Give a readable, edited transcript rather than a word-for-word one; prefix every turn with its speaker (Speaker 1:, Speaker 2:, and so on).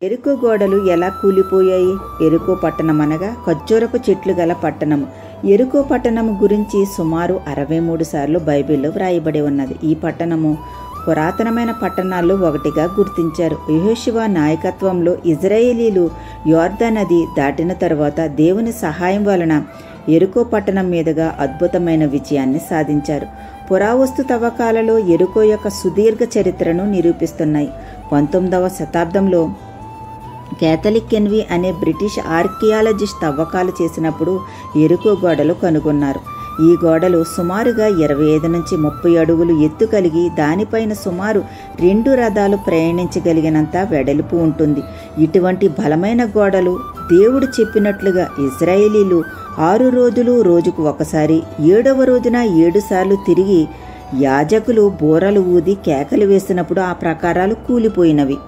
Speaker 1: ఎరికో గోడలు ఎలా కూలిపోయాయి? ఎరికో పట్టణం అనగా ఖర్జూరపు చెట్లు గల పట్టణము. ఎరికో పట్టణము గురించి సుమారు 63 సార్లు బైబిల్లో వ్రాయబడి ఉన్నది. ఈ పట్టణము పురాతనమైన పట్టణాల్లో ఒకటిగా గుర్తించారు. యెహోషువ నాయకత్వంలో ఇజ్రాయేలీలు యోర్దాను నది దాటిన తరువాత దేవుని సహాయం వలన ఎరికో పట్టణం మీదుగా అద్భుతమైన విజయాన్ని సాధించారు. పురావస్తు తవ్వకాలలో ఎరికో యొక్క సుదీర్ఘ చరిత్రను నిరూపిస్తున్నాయి. 19వ శతాబ్దంలో క్యాథలిక్ ఎన్వి అనే బ్రిటిష్ ఆర్కియాలజిస్ట్ తవ్వకాలు చేసినప్పుడు ఎరికో గోడలు కనుగొన్నారు. ఈ గోడలు సుమారుగా 25 నుంచి 30 అడుగులు ఎత్తు కలిగి దానిపైన సుమారు 2 రథాలు ప్రయాణించగలిగినంత వెడల్పు ఉంటుంది. ఇటువంటి బలమైన గోడలు దేవుడు చెప్పినట్లుగా ఇజ్రాయేలీలు 6 రోజులు రోజుకు ఒకసారి 7వ రోజున 7 సార్లు తిరిగి యాజకులు బూరలు ఊది కేకలు వేసినప్పుడు ఆ ప్రాకారాలు కూలిపోయినవి.